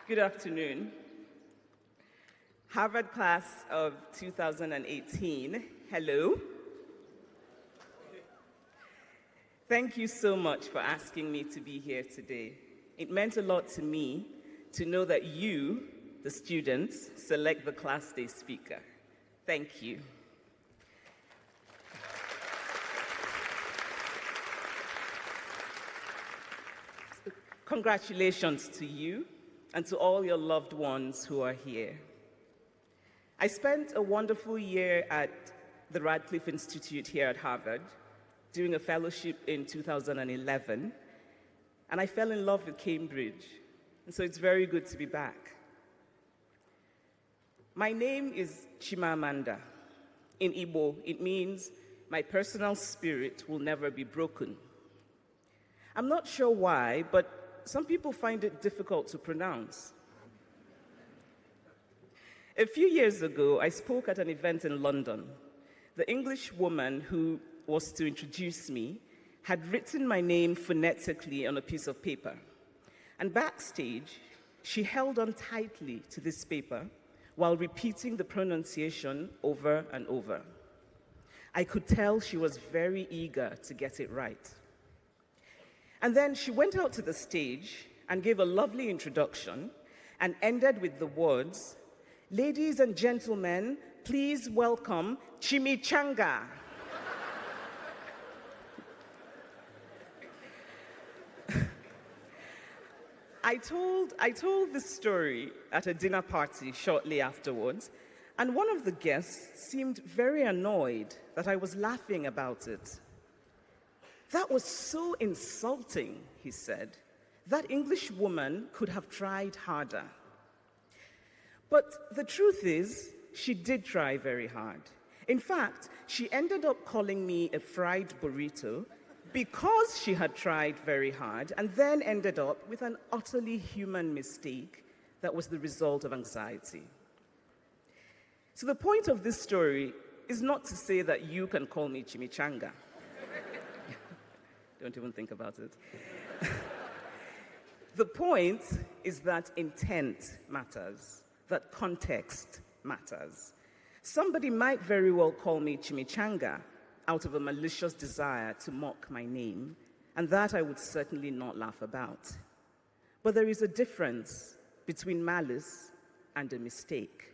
Good afternoon. Harvard class of 2018, hello. Thank you so much for asking me to be here today. It meant a lot to me to know that you, the students, select the class day speaker. Thank you. Congratulations to you and to all your loved ones who are here. I spent a wonderful year at the Radcliffe Institute here at Harvard, doing a fellowship in 2011, and I fell in love with Cambridge, and so it's very good to be back. My name is Chimamanda. In Igbo, it means my personal spirit will never be broken. I'm not sure why, but some people find it difficult to pronounce. A few years ago, I spoke at an event in London. The English woman who was to introduce me had written my name phonetically on a piece of paper. And backstage, she held on tightly to this paper while repeating the pronunciation over and over. I could tell she was very eager to get it right. And then she went out to the stage and gave a lovely introduction and ended with the words, "Ladies and gentlemen, please welcome Chimichanga." I told this story at a dinner party shortly afterwards, and one of the guests seemed very annoyed that I was laughing about it. "That was so insulting," he said. "That English woman could have tried harder." But the truth is, she did try very hard. In fact, she ended up calling me a fried burrito because she had tried very hard and then ended up with an utterly human mistake that was the result of anxiety. So the point of this story is not to say that you can call me Chimichanga. Don't even think about it. The point is that intent matters, that context matters. Somebody might very well call me Chimichanga out of a malicious desire to mock my name, and that I would certainly not laugh about. But there is a difference between malice and a mistake.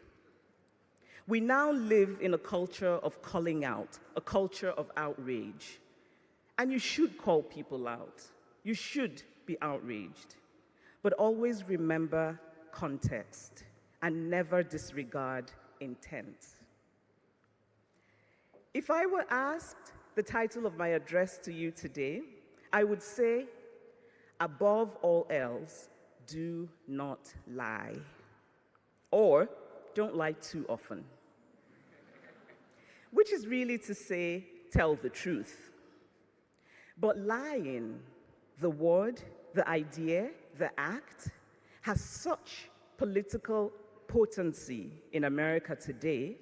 We now live in a culture of calling out, a culture of outrage. And you should call people out. You should be outraged. But always remember context and never disregard intent. If I were asked the title of my address to you today, I would say, above all else, do not lie. Or, don't lie too often. Which is really to say, tell the truth. But lying, the word, the idea, the act, has such political potency in America today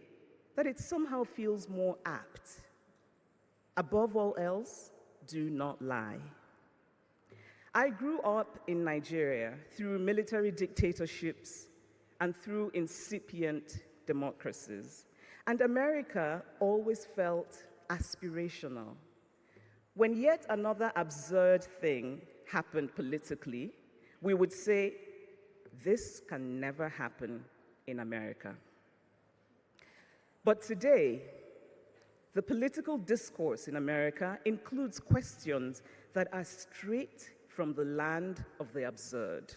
that it somehow feels more apt. Above all else, do not lie. I grew up in Nigeria through military dictatorships and through incipient democracies. And America always felt aspirational. When yet another absurd thing happened politically, we would say, this can never happen in America. But today, the political discourse in America includes questions that are straight from the land of the absurd.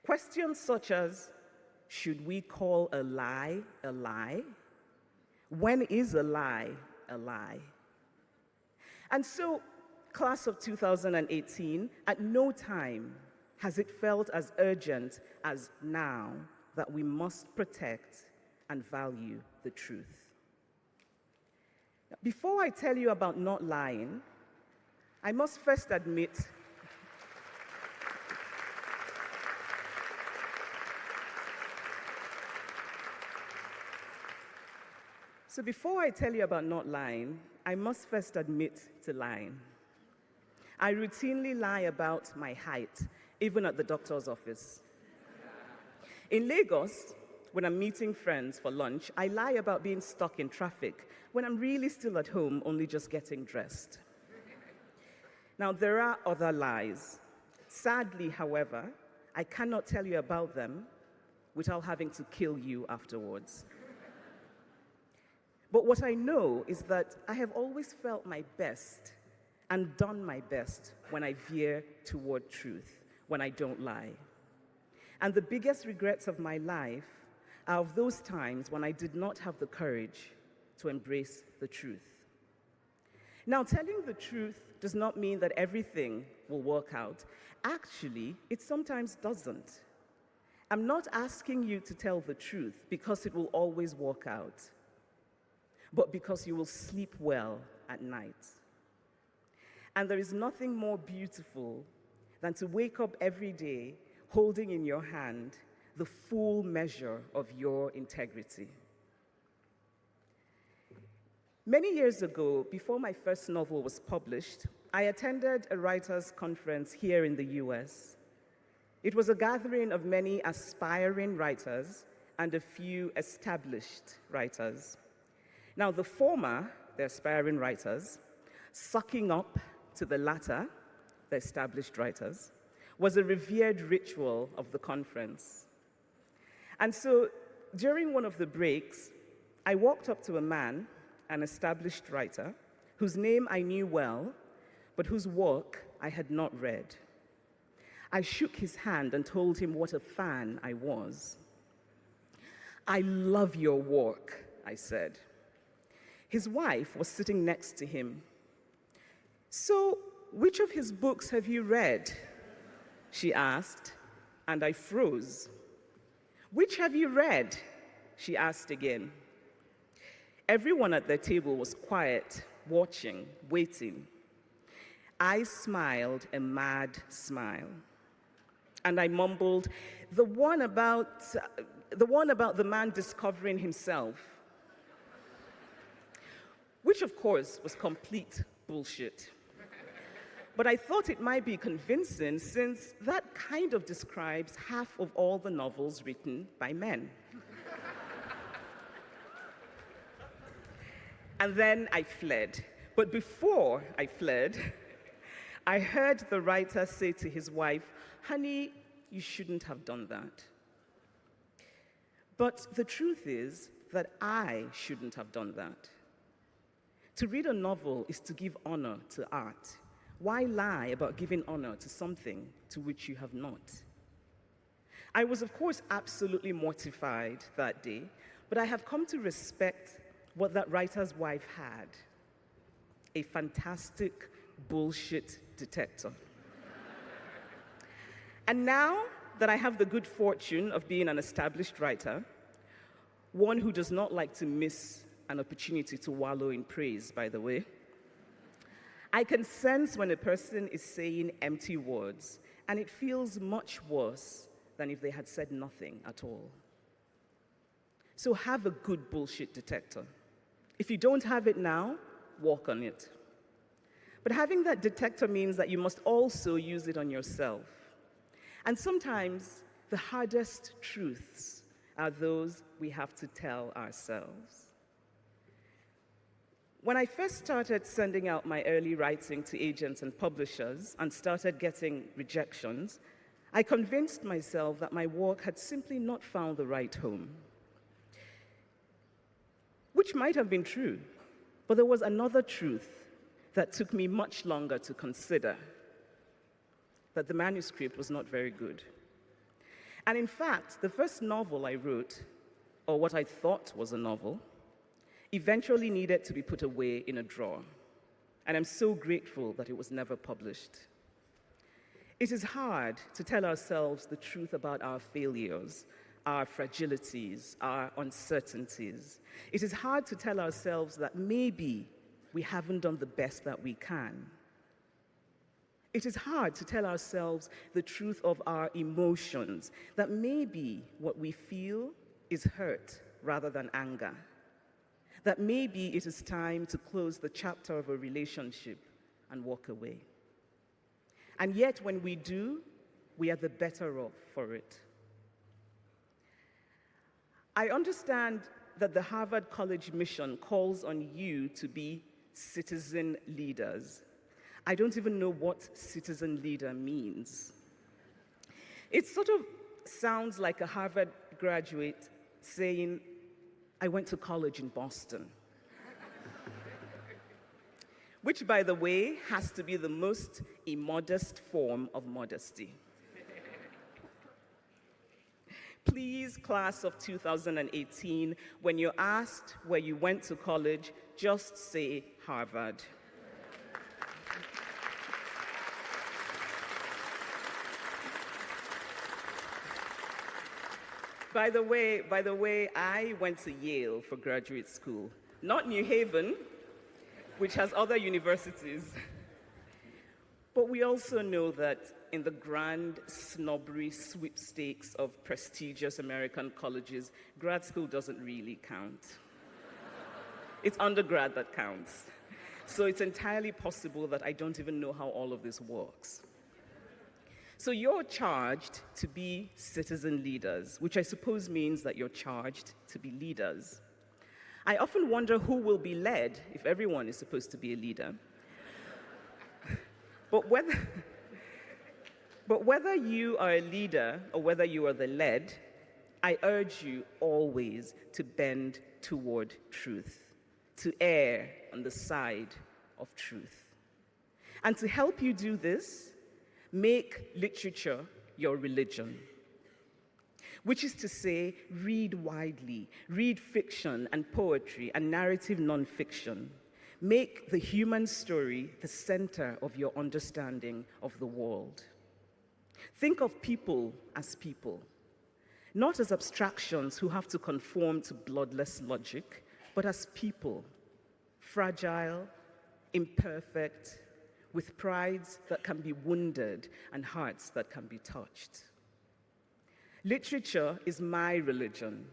Questions such as, should we call a lie a lie? When is a lie a lie? And so, class of 2018, at no time has it felt as urgent as now that we must protect and value the truth. Before I tell you about not lying, I must first admit So before I tell you about not lying, I must first admit to lying. I routinely lie about my height, even at the doctor's office. In Lagos, when I'm meeting friends for lunch, I lie about being stuck in traffic when I'm really still at home, only just getting dressed. Now, there are other lies. Sadly, however, I cannot tell you about them without having to kill you afterwards. But what I know is that I have always felt my best and done my best when I veer toward truth, when I don't lie. And the biggest regrets of my life are of those times when I did not have the courage to embrace the truth. Now, telling the truth does not mean that everything will work out. Actually, it sometimes doesn't. I'm not asking you to tell the truth because it will always work out, but because you will sleep well at night. And there is nothing more beautiful than to wake up every day holding in your hand the full measure of your integrity. Many years ago, before my first novel was published, I attended a writers' conference here in the US. It was a gathering of many aspiring writers and a few established writers. Now, the former, the aspiring writers, sucking up to the latter, the established writers, was a revered ritual of the conference. And so, during one of the breaks, I walked up to a man, an established writer, whose name I knew well, but whose work I had not read. I shook his hand and told him what a fan I was. "I love your work," I said. His wife was sitting next to him. "So, which of his books have you read?" she asked, and I froze. "Which have you read?" she asked again. Everyone at the table was quiet, watching, waiting. I smiled a mad smile, and I mumbled, the one about the man discovering himself," which of course was complete bullshit. But I thought it might be convincing since that kind of describes half of all the novels written by men. And then I fled. But before I fled, I heard the writer say to his wife, "Honey, you shouldn't have done that." But the truth is that I shouldn't have done that. To read a novel is to give honor to art. Why lie about giving honor to something to which you have not? I was, of course, absolutely mortified that day, but I have come to respect what that writer's wife had: a fantastic bullshit detector. And now that I have the good fortune of being an established writer, one who does not like to miss an opportunity to wallow in praise, by the way, I can sense when a person is saying empty words, and it feels much worse than if they had said nothing at all. So have a good bullshit detector. If you don't have it now, work on it. But having that detector means that you must also use it on yourself. And sometimes the hardest truths are those we have to tell ourselves. When I first started sending out my early writing to agents and publishers and started getting rejections, I convinced myself that my work had simply not found the right home. Which might have been true, but there was another truth that took me much longer to consider: that the manuscript was not very good. And in fact, the first novel I wrote, or what I thought was a novel, eventually needed to be put away in a drawer. And I'm so grateful that it was never published. It is hard to tell ourselves the truth about our failures, our fragilities, our uncertainties. It is hard to tell ourselves that maybe we haven't done the best that we can. It is hard to tell ourselves the truth of our emotions, that maybe what we feel is hurt rather than anger. That maybe it is time to close the chapter of a relationship and walk away. And yet, when we do, we are the better off for it. I understand that the Harvard College mission calls on you to be citizen leaders. I don't even know what citizen leader means. It sort of sounds like a Harvard graduate saying, I went to college in Boston. Which, by the way, has to be the most immodest form of modesty. Please, class of 2018, when you're asked where you went to college, just say Harvard. By the way, I went to Yale for graduate school, not New Haven, which has other universities. But we also know that in the grand snobbery sweepstakes of prestigious American colleges, grad school doesn't really count. It's undergrad that counts. So it's entirely possible that I don't even know how all of this works. So you're charged to be citizen leaders, which I suppose means that you're charged to be leaders. I often wonder who will be led if everyone is supposed to be a leader. But whether you are a leader or whether you are the led, I urge you always to bend toward truth, to err on the side of truth. And to help you do this, make literature your religion. Which is to say, read widely, read fiction and poetry and narrative nonfiction. Make the human story the center of your understanding of the world. Think of people as people, not as abstractions who have to conform to bloodless logic, but as people, fragile, imperfect, with prides that can be wounded and hearts that can be touched. Literature is my religion.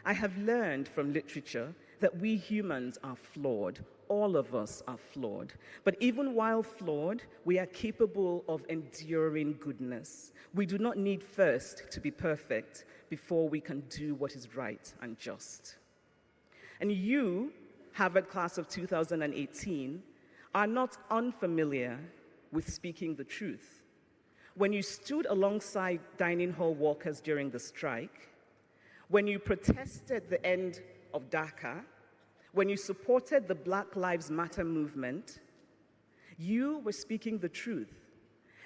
I have learned from literature that we humans are flawed. All of us are flawed. But even while flawed, we are capable of enduring goodness. We do not need first to be perfect before we can do what is right and just. And you, Harvard class of 2018, are not unfamiliar with speaking the truth. When you stood alongside dining hall workers during the strike, when you protested the end of DACA, when you supported the Black Lives Matter movement, you were speaking the truth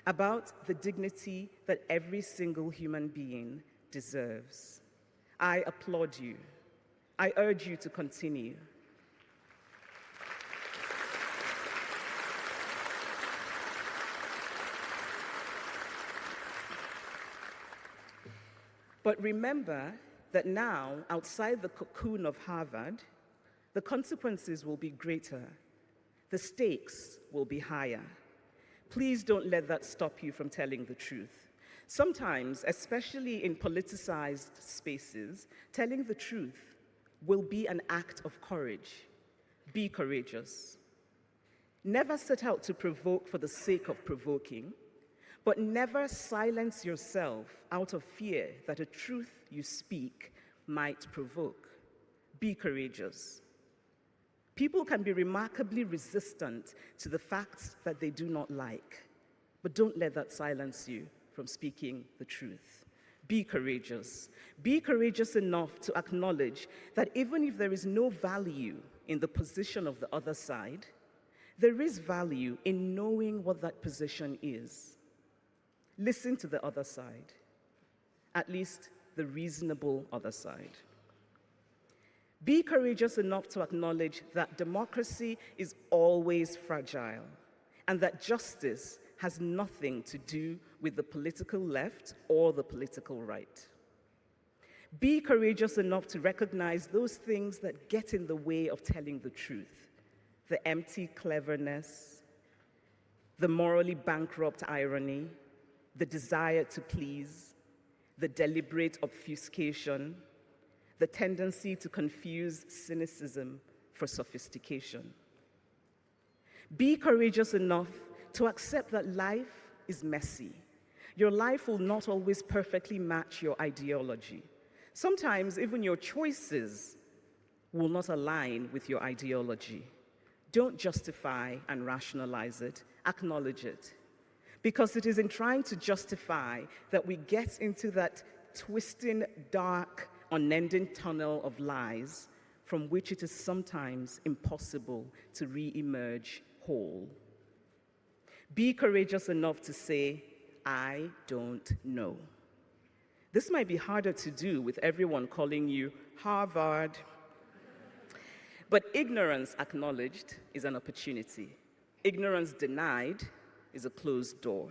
about the dignity that every single human being deserves. I applaud you. I urge you to continue. But remember that now, outside the cocoon of Harvard, the consequences will be greater. The stakes will be higher. Please don't let that stop you from telling the truth. Sometimes, especially in politicized spaces, telling the truth will be an act of courage. Be courageous. Never set out to provoke for the sake of provoking, but never silence yourself out of fear that a truth you speak might provoke. Be courageous. People can be remarkably resistant to the facts that they do not like, but don't let that silence you from speaking the truth. Be courageous. Be courageous enough to acknowledge that even if there is no value in the position of the other side, there is value in knowing what that position is. Listen to the other side, at least the reasonable other side. Be courageous enough to acknowledge that democracy is always fragile and that justice has nothing to do with the political left or the political right. Be courageous enough to recognize those things that get in the way of telling the truth, the empty cleverness, the morally bankrupt irony, the desire to please, the deliberate obfuscation, the tendency to confuse cynicism for sophistication. Be courageous enough to accept that life is messy. Your life will not always perfectly match your ideology. Sometimes even your choices will not align with your ideology. Don't justify and rationalize it, acknowledge it. Because it is in trying to justify that we get into that twisting, dark, unending tunnel of lies from which it is sometimes impossible to re-emerge whole. Be courageous enough to say, I don't know. This might be harder to do with everyone calling you Harvard. But ignorance acknowledged is an opportunity. Ignorance denied is a closed door.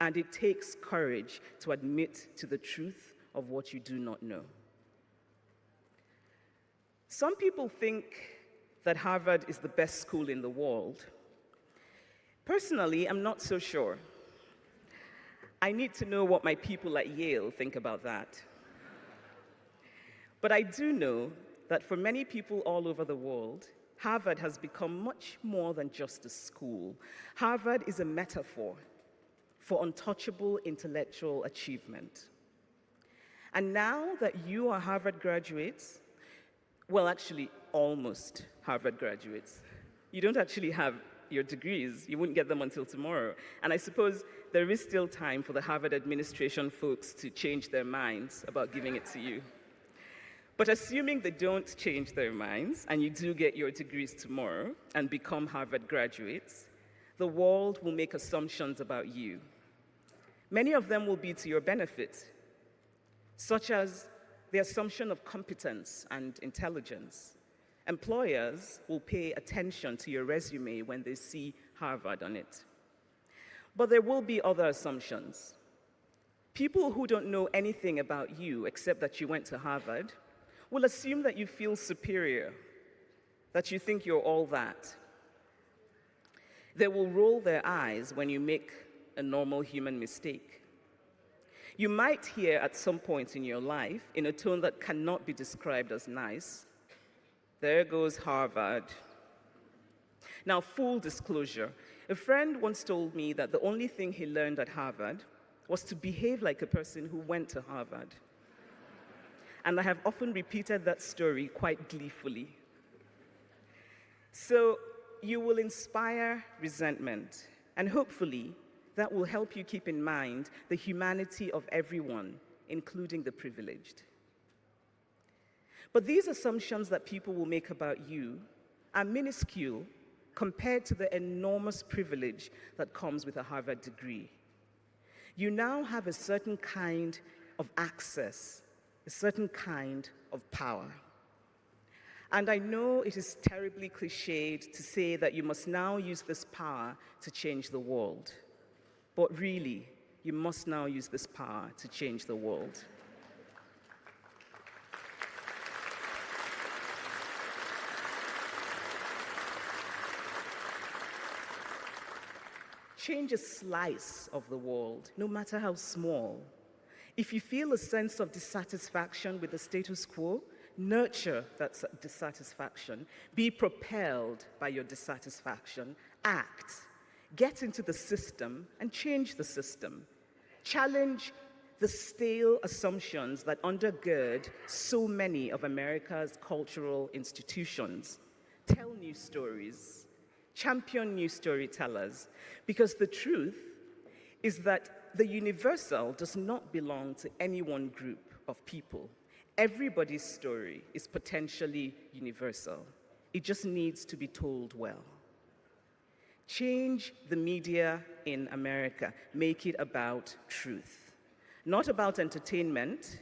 And it takes courage to admit to the truth of what you do not know. Some people think that Harvard is the best school in the world. Personally, I'm not so sure. I need to know what my people at Yale think about that. But I do know that for many people all over the world, Harvard has become much more than just a school. Harvard is a metaphor for untouchable intellectual achievement. And now that you are Harvard graduates, well, actually, almost Harvard graduates, you don't actually have your degrees. You wouldn't get them until tomorrow. And I suppose there is still time for the Harvard administration folks to change their minds about giving it to you. But assuming they don't change their minds and you do get your degrees tomorrow and become Harvard graduates, the world will make assumptions about you. Many of them will be to your benefit, such as the assumption of competence and intelligence. Employers will pay attention to your resume when they see Harvard on it. But there will be other assumptions. People who don't know anything about you except that you went to Harvard will assume that you feel superior, that you think you're all that. They will roll their eyes when you make a normal human mistake. You might hear at some point in your life, in a tone that cannot be described as nice, "There goes Harvard." Now, full disclosure, a friend once told me that the only thing he learned at Harvard was to behave like a person who went to Harvard. And I have often repeated that story quite gleefully. So you will inspire resentment, and hopefully that will help you keep in mind the humanity of everyone, including the privileged. But these assumptions that people will make about you are minuscule compared to the enormous privilege that comes with a Harvard degree. You now have a certain kind of access, a certain kind of power. And I know it is terribly cliched to say that you must now use this power to change the world. But really, you must now use this power to change the world. Change a slice of the world, no matter how small. If you feel a sense of dissatisfaction with the status quo, nurture that dissatisfaction. Be propelled by your dissatisfaction. Act. Get into the system and change the system. Challenge the stale assumptions that undergird so many of America's cultural institutions. Tell new stories. Champion new storytellers. Because the truth is that the universal does not belong to any one group of people. Everybody's story is potentially universal. It just needs to be told well. Change the media in America. Make it about truth. Not about entertainment,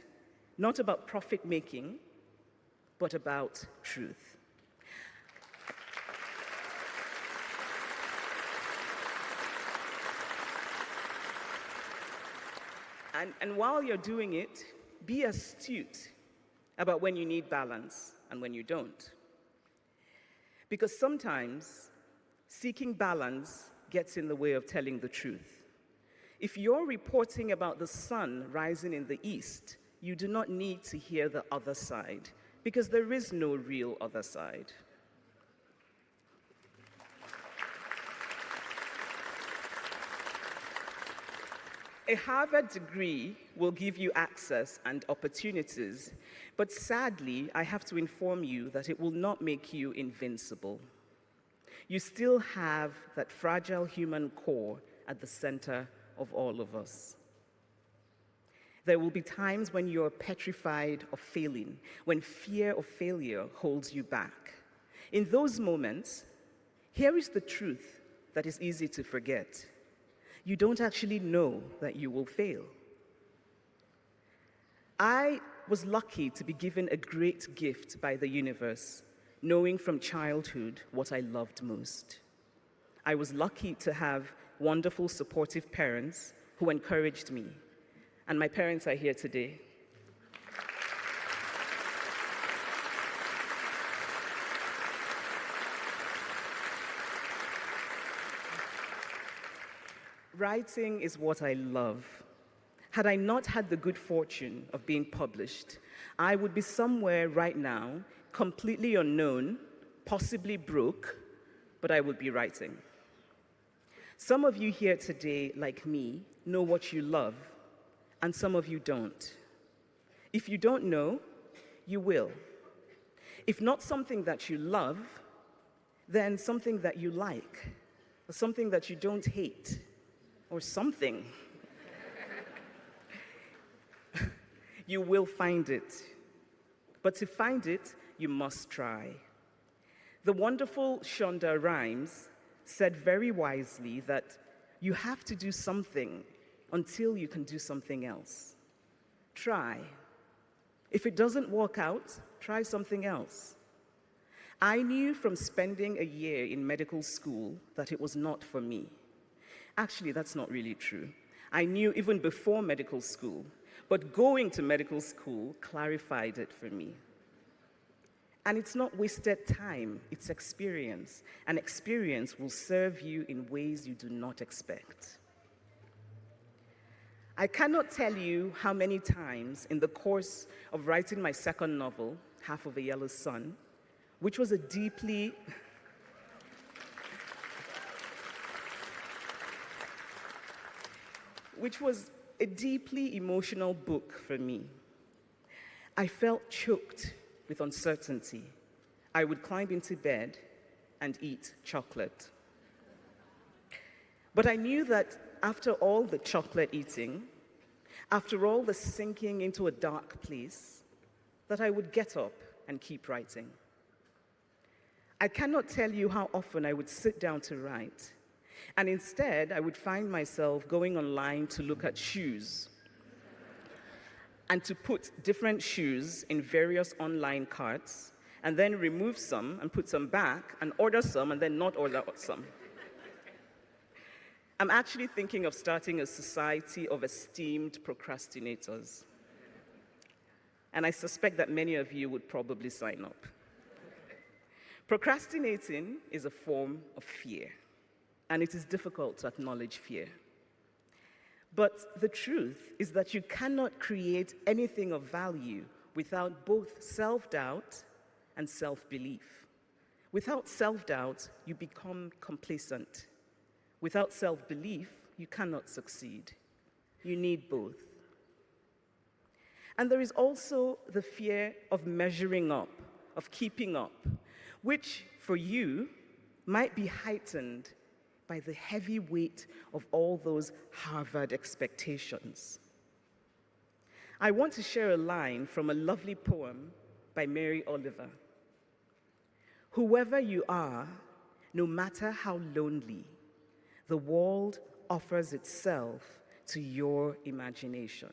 not about profit-making, but about truth. And while you're doing it, be astute about when you need balance and when you don't. Because sometimes seeking balance gets in the way of telling the truth. If you're reporting about the sun rising in the east, you do not need to hear the other side, because there is no real other side. A Harvard degree will give you access and opportunities, but sadly, I have to inform you that it will not make you invincible. You still have that fragile human core at the center of all of us. There will be times when you're petrified of failing, when fear of failure holds you back. In those moments, here is the truth that is easy to forget. You don't actually know that you will fail. I was lucky to be given a great gift by the universe, knowing from childhood what I loved most. I was lucky to have wonderful, supportive parents who encouraged me, and my parents are here today. Writing is what I love. Had I not had the good fortune of being published, I would be somewhere right now, completely unknown, possibly broke, but I would be writing. Some of you here today, like me, know what you love, and some of you don't. If you don't know, you will. If not something that you love, then something that you like, or something that you don't hate, or something. You will find it. But to find it, you must try. The wonderful Shonda Rhimes said very wisely that you have to do something until you can do something else. Try. If it doesn't work out, try something else. I knew from spending a year in medical school that it was not for me. Actually, that's not really true. I knew even before medical school, but going to medical school clarified it for me. And it's not wasted time, it's experience. And experience will serve you in ways you do not expect. I cannot tell you how many times in the course of writing my second novel, Half of a Yellow Sun, which was a deeply emotional book for me. I felt choked with uncertainty. I would climb into bed and eat chocolate. But I knew that after all the chocolate eating, after all the sinking into a dark place, that I would get up and keep writing. I cannot tell you how often I would sit down to write, and instead I would find myself going online to look at shoes and to put different shoes in various online carts and then remove some and put some back and order some and then not order some. I'm actually thinking of starting a society of esteemed procrastinators. And I suspect that many of you would probably sign up. Procrastinating is a form of fear, and it is difficult to acknowledge fear. But the truth is that you cannot create anything of value without both self-doubt and self-belief. Without self-doubt, you become complacent. Without self-belief, you cannot succeed. You need both. And there is also the fear of measuring up, of keeping up, which for you might be heightened by the heavy weight of all those Harvard expectations. I want to share a line from a lovely poem by Mary Oliver. Whoever you are, no matter how lonely, the world offers itself to your imagination.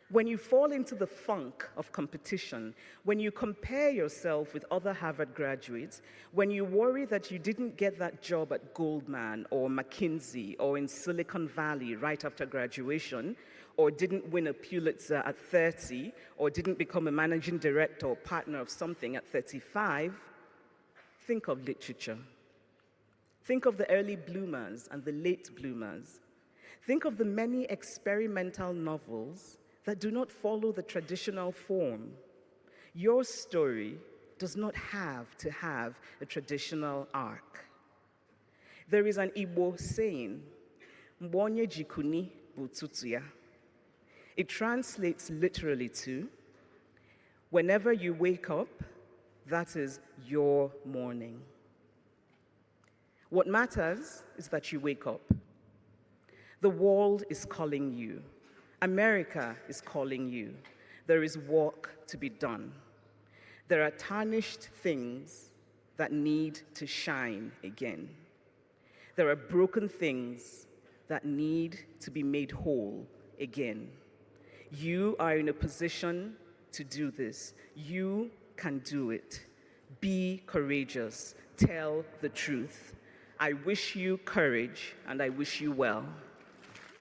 When you fall into the funk of competition, when you compare yourself with other Harvard graduates, when you worry that you didn't get that job at Goldman or McKinsey or in Silicon Valley right after graduation, or didn't win a Pulitzer at 30, or didn't become a managing director or partner of something at 35, think of literature. Think of the early bloomers and the late bloomers. Think of the many experimental novels that do not follow the traditional form. Your story does not have to have a traditional arc. There is an Igbo saying, mgbe onye jikuni bụ ụtụtụ ya. It translates literally to, whenever you wake up, that is your morning. What matters is that you wake up. The world is calling you. America is calling you. There is work to be done. There are tarnished things that need to shine again. There are broken things that need to be made whole again. You are in a position to do this. You can do it. Be courageous. Tell the truth. I wish you courage and I wish you well.